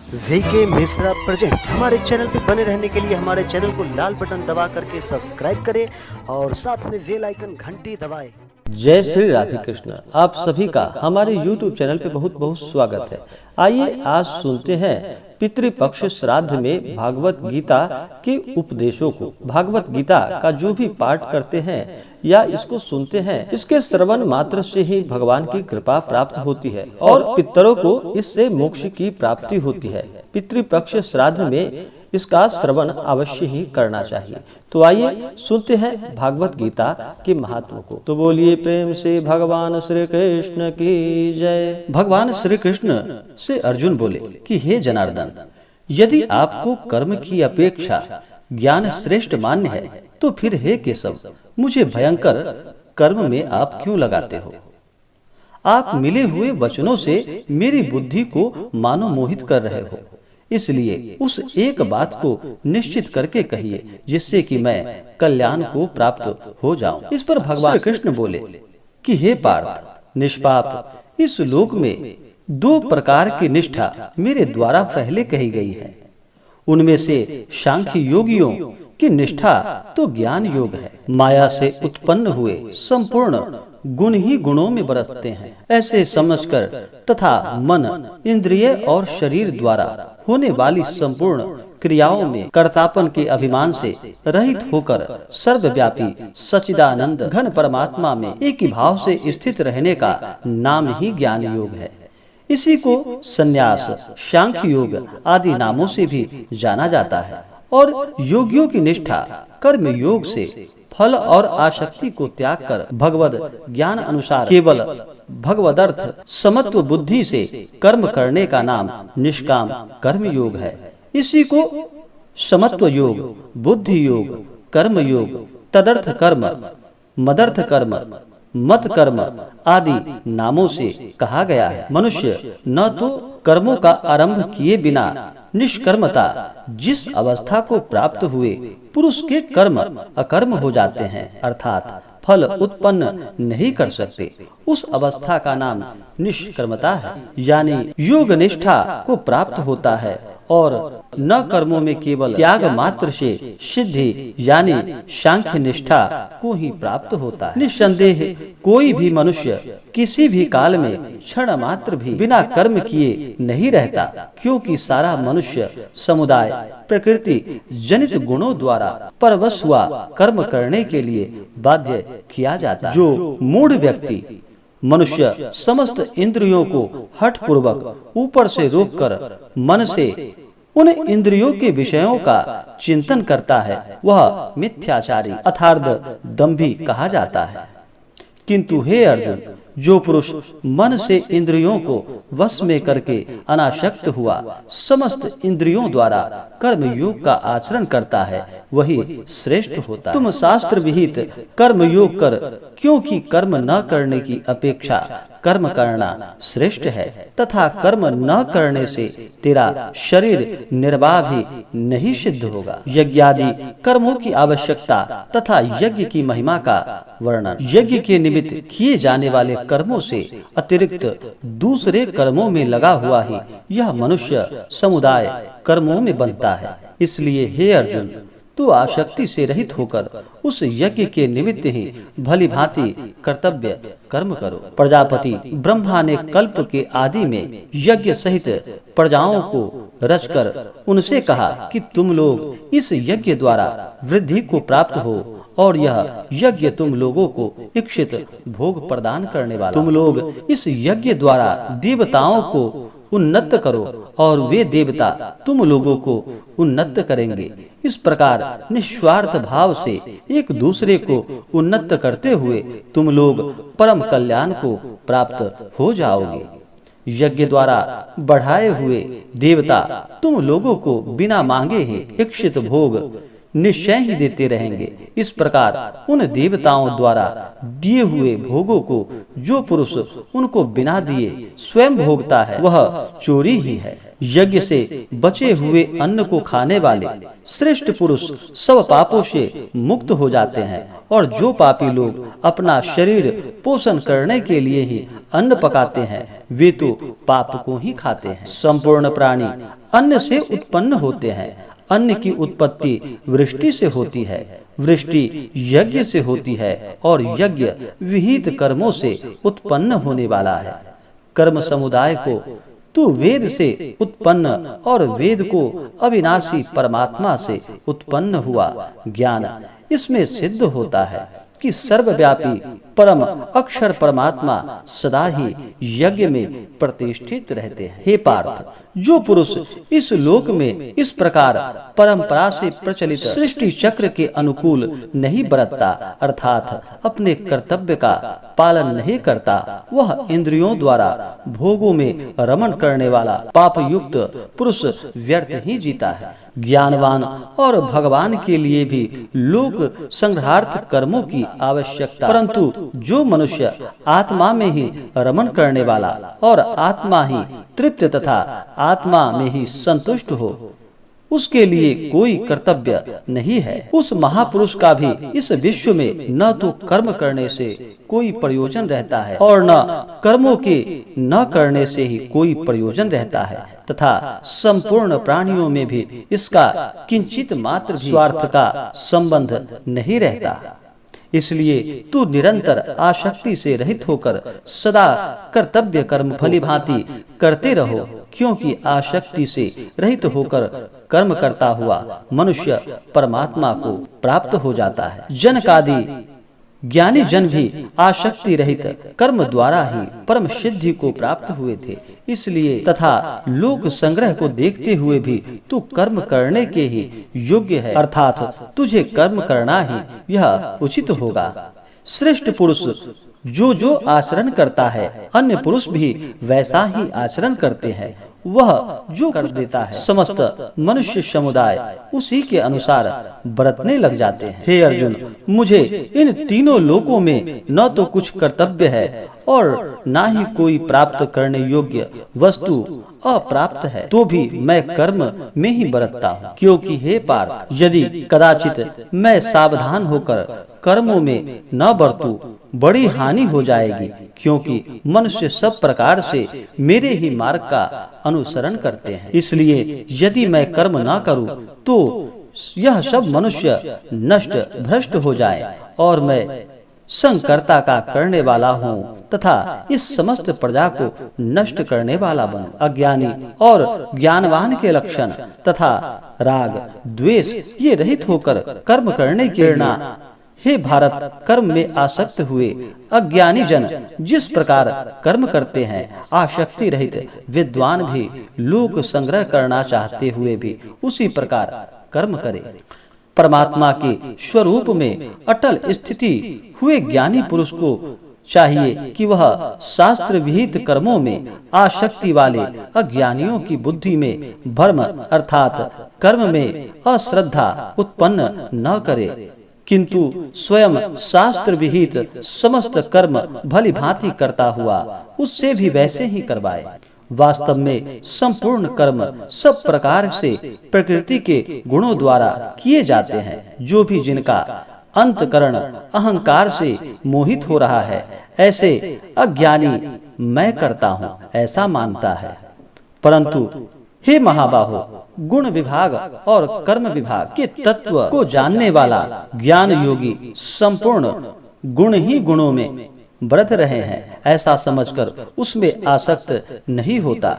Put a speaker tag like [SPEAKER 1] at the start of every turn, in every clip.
[SPEAKER 1] VK Mishra present. हमारे channel पे बने रहने के लिए हमारे चैनल को लाल बटन दबा करके सब्सक्राइब करें और साथ में बेल आइकन घंटी दबाएं।
[SPEAKER 2] जय श्री राधे कृष्ण। आप सभी का हमारे YouTube चैनल पे बहुत बहुत स्वागत है। आइए आज सुनते हैं पितृपक्ष श्राद्ध में भागवत गीता के उपदेशों को। भागवत गीता का जो भी पाठ करते हैं या इसको सुनते हैं, इसके श्रवण मात्र से ही भगवान की कृपा प्राप्त होती है और पितरों को इससे मोक्ष की प्राप्ति होती है। पितृपक्ष श्राद्ध में इसका श्रवण अवश्य ही करना चाहिए। तो आइए सुनते हैं भागवत गीता के महत्व को। तो बोलिए प्रेम से भगवान श्री कृष्ण की जय। भगवान श्री कृष्ण से अर्जुन बोले कि हे जनार्दन, यदि आपको कर्म की अपेक्षा ज्ञान श्रेष्ठ मान्य है तो फिर हे केशव, मुझे भयंकर कर्म में आप क्यों लगाते हो? आप मिले हुए वचनों से मेरी बुद्धि को मानो मोहित कर रहे हो, इसलिए उस एक बात को निश्चित करके कहिए जिससे कि मैं कल्याण को प्राप्त हो जाऊं। इस पर भगवान कृष्ण बोले कि हे पार्थ, निष्पाप, इस लोक में दो प्रकार की निष्ठा मेरे द्वारा पहले कही गई है। उनमें से सांख्य योगियों की निष्ठा तो ज्ञान योग है। माया से उत्पन्न हुए संपूर्ण गुण ही गुणों में बरतते हैं, ऐसे समझकर तथा मन, इंद्रिय और शरीर द्वारा होने वाली संपूर्ण क्रियाओं में कर्तापन के अभिमान से रहित होकर सर्वव्यापी सच्चिदानंद घन परमात्मा में एक ही भाव से स्थित रहने का नाम ही ज्ञान योग है। इसी को संन्यास, सांख्य योग आदि नामों से भी जाना जाता है। और योगियों की निष्ठा कर्म योग से फल और आसक्ति को त्याग कर भगवद ज्ञान अनुसार केवल भगवदर्थ समत्व बुद्धि से कर्म करने का नाम निष्काम कर्म योग है। इसी को समत्व योग, बुद्धि योग, कर्म योग, तदर्थ कर्म, मदर्थ कर्म, मत कर्म आदि नामों से कहा गया है। मनुष्य न तो कर्मों का आरंभ किए बिना निष्कर्मता जिस अवस्था को प्राप्त हुए पुरुष के कर्म अकर्म हो जाते हैं, अर्थात फल उत्पन्न नहीं कर सकते, उस अवस्था का नाम निष्कर्मता है। यानी योग निष्ठा को प्राप्त होता है और न कर्मों में केवल त्याग मात्र से सिद्धि यानी सांख्य निष्ठा को ही प्राप्त होता है। निस्संदेह कोई भी मनुष्य किसी भी काल में क्षण मात्र भी बिना कर्म किए नहीं रहता, क्योंकि सारा मनुष्य समुदाय प्रकृति जनित गुणों द्वारा परवश हुआ कर्म करने के लिए बाध्य किया जाता है। जो मूढ़ व्यक्ति मनुष्य समस्त इंद्रियों को हठ पूर्वक ऊपर से रोककर मन से उन इंद्रियों के विषयों का चिंतन करता है, वह मिथ्याचारी अर्थात दंभी कहा जाता है। किंतु हे अर्जुन, जो पुरुष मन से इंद्रियों को वश में करके अनासक्त हुआ समस्त इंद्रियों द्वारा कर्म योग का आचरण करता है, वही श्रेष्ठ होता है। तुम शास्त्र विहित कर्म योग कर, क्योंकि कर्म न करने की अपेक्षा कर्म करना श्रेष्ठ है तथा कर्म न करने से तेरा शरीर निर्वाह भी नहीं सिद्ध होगा। यज्ञ आदि कर्मों की आवश्यकता तथा यज्ञ की महिमा का वर्णन। यज्ञ के निमित्त किए जाने वाले कर्मों से अतिरिक्त दूसरे कर्मों में लगा हुआ ही यह मनुष्य समुदाय कर्मों में बनता है। इसलिए हे अर्जुन, तू आसक्ति से रहित होकर उस यज्ञ के निमित्त ही भली भांति कर्तव्य कर्म करो। प्रजापति ब्रह्मा ने कल्प के आदि में यज्ञ सहित प्रजाओं को रचकर उनसे कहा कि तुम लोग इस यज्ञ द्वारा वृद्धि को प्राप्त हो और यह यज्ञ तुम लोगों को इच्छित भोग प्रदान करने वाला। तुम लोग इस यज्ञ द्वारा देवताओं को उन्नत करो और वे देवता तुम लोगों को उन्नत करेंगे। इस प्रकार निस्वार्थ भाव से एक दूसरे को उन्नत करते हुए तुम लोग परम कल्याण को प्राप्त हो जाओगे। यज्ञ द्वारा बढ़ाए हुए देवता तुम लोगों को बिना मांगे ही इच्छित भोग निश्चय ही देते रहेंगे। इस प्रकार उन देवताओं द्वारा दिए हुए भोगों को जो पुरुष उनको बिना दिए स्वयं भोगता है वह चोरी ही है। यज्ञ से बचे हुए अन्न को खाने वाले श्रेष्ठ पुरुष सब पापों से मुक्त हो जाते हैं, और जो पापी लोग अपना शरीर पोषण करने के लिए ही अन्न पकाते हैं वे तो पाप को ही खाते हैं। संपूर्ण प्राणी अन्न से उत्पन्न होते हैं। अन्न की उत्पत्ति वृष्टि से होती है, वृष्टि यज्ञ से होती है, और यज्ञ विहित कर्मों से उत्पन्न होने वाला है। कर्म समुदाय को तू वेद से उत्पन्न और वेद को अविनाशी परमात्मा से उत्पन्न हुआ ज्ञान इसमें सिद्ध होता है कि सर्वव्यापी परम अक्षर परमात्मा सदा ही यज्ञ में प्रतिष्ठित रहते हैं। हे पार्थ, जो पुरुष इस लोक में इस प्रकार परंपरा से प्रचलित सृष्टि चक्र के अनुकूल नहीं बरतता अर्थात अपने कर्तव्य का पालन नहीं करता, वह इंद्रियों द्वारा भोगों में रमण करने वाला पाप युक्त पुरुष व्यर्थ ही जीता है। ज्ञानवान और भगवान के लिए भी लोक संग्रहार्थ कर्मों की आवश्यकता, परंतु जो मनुष्य आत्मा में ही रमण करने वाला और आत्मा ही तृप्त तथा आत्मा में ही संतुष्ट हो उसके लिए कोई कर्तव्य नहीं है। उस महापुरुष का भी इस विश्व में न तो कर्म करने से कोई प्रयोजन रहता है और न कर्मों के न करने से ही कोई प्रयोजन रहता है, तथा संपूर्ण प्राणियों में भी इसका किंचित मात्र भी स्वार्थ का संबंध नहीं रहता। इसलिए तू निरंतर आसक्ति से रहित होकर सदा कर्तव्य कर्म भलीभांति करते रहो, क्योंकि आसक्ति से रहित होकर कर्म करता हुआ मनुष्य परमात्मा को प्राप्त हो जाता है। जनकादि ज्ञानी जन भी आसक्ति रहित कर्म द्वारा ही परम सिद्धि को प्राप्त हुए थे। इसलिए तथा लोक संग्रह को देखते हुए भी तू कर्म करने के ही योग्य है, अर्थात तुझे कर्म करना ही यह उचित होगा। श्रेष्ठ पुरुष जो आचरण करता है अन्य पुरुष भी वैसा ही आचरण करते हैं। वह जो कर देता है समस्त मनुष्य समुदाय उसी के अनुसार बरतने लग जाते हैं। हे अर्जुन, मुझे इन तीनों लोकों में न तो कुछ कर्तव्य है और न ही कोई प्राप्त करने योग्य वस्तु अप्राप्त है, तो भी मैं कर्म में ही बरतता हूँ। क्योंकि हे पार्थ, यदि कदाचित मैं सावधान होकर कर्मों में न बरतूं बड़ी हानि हो जाएगी, क्योंकि मनुष्य सब प्रकार से मेरे ही मार्ग का अनुसरण करते हैं। इसलिए यदि मैं कर्म न करूं तो यह सब मनुष्य नष्ट भ्रष्ट हो जाए और मैं संकर्ता का करने वाला हूँ तथा इस समस्त प्रजा को नष्ट करने वाला बनूं। अज्ञानी और ज्ञानवान के लक्षण तथा राग द्वेष ये रहित होकर कर्म करने की प्रेरणा। हे भारत, कर्म में आसक्त हुए अज्ञानी जन जिस प्रकार कर्म करते हैं, आसक्ति रहित विद्वान भी लोक संग्रह करना चाहते हुए भी उसी प्रकार कर्म करे। परमात्मा के स्वरूप में अटल स्थिति हुए ज्ञानी पुरुष को चाहिए कि वह शास्त्र विहित कर्मों में आसक्ति वाले अज्ञानियों की बुद्धि में भ्रम अर्थात कर्म में अश्रद्धा उत्पन्न न करे, किंतु स्वयं शास्त्र विहित समस्त कर्म भली भांति करता हुआ उससे भी वैसे ही करवाए। वास्तव में संपूर्ण कर्म सब प्रकार से प्रकृति के गुणों द्वारा किए जाते हैं। जो भी जिनका अंतकरण अहंकार से मोहित हो रहा है, ऐसे अज्ञानी मैं करता हूँ ऐसा मानता है। परंतु हे महाबाहो, गुण विभाग और कर्म विभाग के तत्व को जानने वाला ज्ञान योगी संपूर्ण गुण ही गुणों में बरत रहे हैं ऐसा समझकर उसमें आसक्त नहीं होता।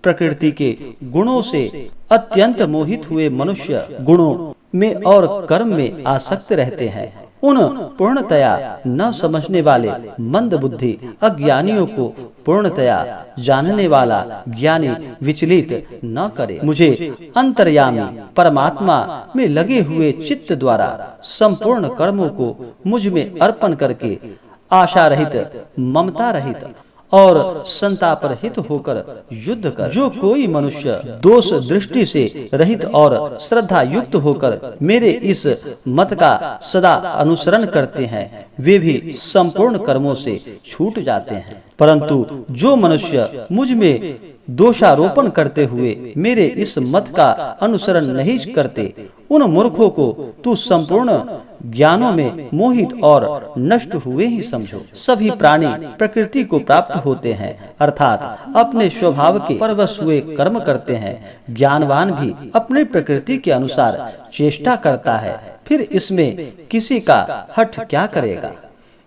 [SPEAKER 2] प्रकृति के गुणों से अत्यंत मोहित हुए मनुष्य गुणों में और कर्म में आसक्त रहते हैं। उन पूर्णतया न समझने वाले मंद बुद्धि अज्ञानियों को पूर्णतया जानने वाला ज्ञानी विचलित न करे। मुझे अंतर्यामी परमात्मा में लगे हुए चित्त द्वारा संपूर्ण कर्मों को मुझ में अर्पण करके आशा रहित, ममता रहित और संताप रहित होकर युद्ध कर। जो कोई मनुष्य दोष दृष्टि से रहित और श्रद्धा युक्त होकर मेरे इस मत का सदा अनुसरण करते हैं वे भी संपूर्ण कर्मों से छूट जाते हैं। परंतु जो मनुष्य मुझ में दोषारोपण करते हुए मेरे इस मत का अनुसरण नहीं करते उन मूर्खों को तू संपूर्ण ज्ञानों में मोहित और नष्ट हुए ही समझो। सभी प्राणी प्रकृति को प्राप्त होते हैं अर्थात अपने स्वभाव के परवश हुए कर्म करते हैं। ज्ञानवान भी अपनी प्रकृति के अनुसार चेष्टा करता है, फिर इसमें किसी का हठ क्या करेगा।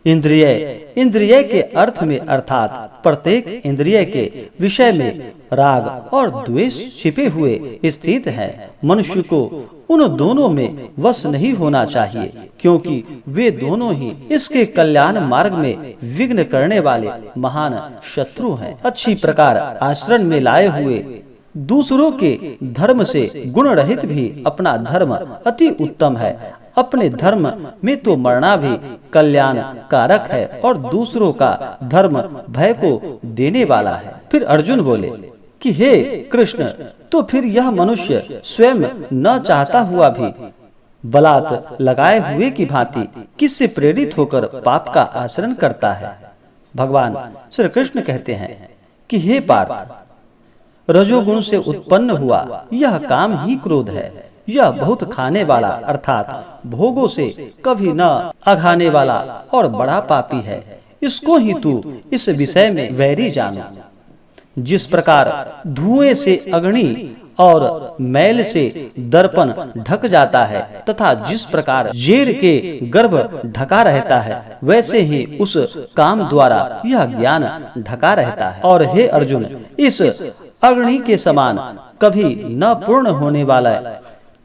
[SPEAKER 2] इंद्रिय के अर्थ में अर्थात प्रत्येक इंद्रिय के विषय में राग और द्वेष छिपे हुए स्थित है। मनुष्य को उन दोनों में वश नहीं होना चाहिए क्योंकि वे दोनों ही इसके कल्याण मार्ग में विघ्न करने वाले महान शत्रु हैं। अच्छी प्रकार आचरण में लाए हुए दूसरों के धर्म से गुण रहित भी अपना धर्म अति उत्तम है। अपने धर्म में तो मरना भी कल्याण कारक है और दूसरों का धर्म भय को देने वाला है। फिर अर्जुन बोले कि हे कृष्ण, तो फिर यह मनुष्य स्वयं न चाहता हुआ भी बलात् लगाए हुए की भांति किससे प्रेरित होकर पाप का आचरण करता है। भगवान श्री कृष्ण कहते हैं कि हे पार्थ, रजोगुण से उत्पन्न हुआ यह काम ही क्रोध है। यह बहुत खाने वाला अर्थात भोगों से कभी न अघाने वाला और बड़ा पापी है। इसको ही तू इस विषय में वैरी जानो। जिस प्रकार धुएं से अग्नि और मैल से दर्पण ढक जाता है तथा जिस प्रकार जेर के गर्भ ढका रहता है वैसे ही उस काम द्वारा यह ज्ञान ढका रहता है। और हे अर्जुन, इस अग्नि के समान कभी न पूर्ण होने वाला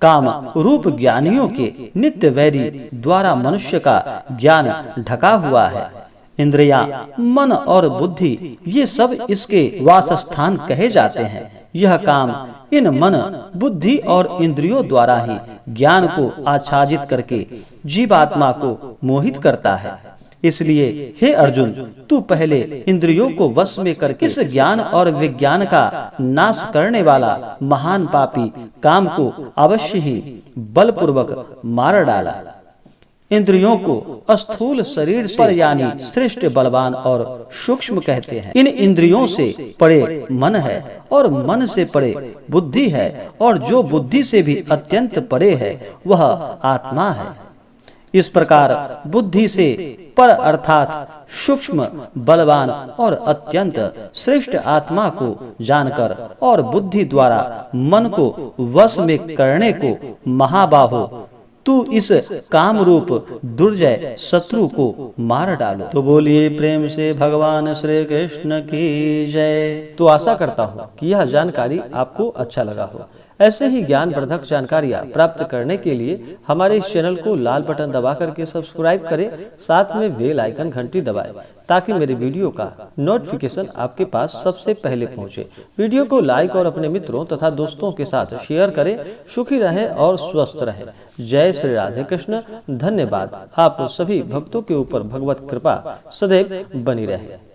[SPEAKER 2] काम रूप ज्ञानियों के नित्य वैरी द्वारा मनुष्य का ज्ञान ढका हुआ है। इंद्रियां, मन और बुद्धि ये सब इसके वासस्थान कहे जाते हैं। यह काम इन मन, बुद्धि और इंद्रियों द्वारा ही ज्ञान को आच्छादित करके जीवात्मा को मोहित करता है। इसलिए हे अर्जुन, तू पहले इंद्रियों को वश में करके इस ज्ञान और विज्ञान का नाश करने वाला महान पापी काम को अवश्य ही बलपूर्वक मार डाला। इंद्रियों को स्थूल शरीर पर यानी श्रेष्ठ, बलवान और सूक्ष्म कहते हैं। इन इंद्रियों से परे मन है और मन से परे बुद्धि है और जो बुद्धि से भी अत्यंत परे है वह आत्मा है। इस प्रकार बुद्धि से पर अर्थात सूक्ष्म, बलवान और अत्यंत श्रेष्ठ आत्मा को जानकर और बुद्धि द्वारा मन को वश में करने को महाबाहो तू इस काम रूप दुर्जय शत्रु को मार डालो। तो बोलिए प्रेम से भगवान श्री कृष्ण की जय। तो आशा करता हूँ कि यह जानकारी आपको अच्छा लगा हो। ऐसे ही ज्ञानवर्धक जानकारियाँ प्राप्त करने के लिए हमारे इस चैनल को लाल बटन दबा करके सब्सक्राइब करें, साथ में बेल आइकन घंटी दबाएं ताकि मेरे वीडियो का नोटिफिकेशन आपके पास सबसे पहले पहुंचे। वीडियो को लाइक और अपने मित्रों तथा दोस्तों के साथ शेयर करें। सुखी रहें और स्वस्थ रहें। जय श्री राधे कृष्ण। धन्यवाद। आप सभी भक्तों के ऊपर भगवत कृपा सदैव बनी रहे।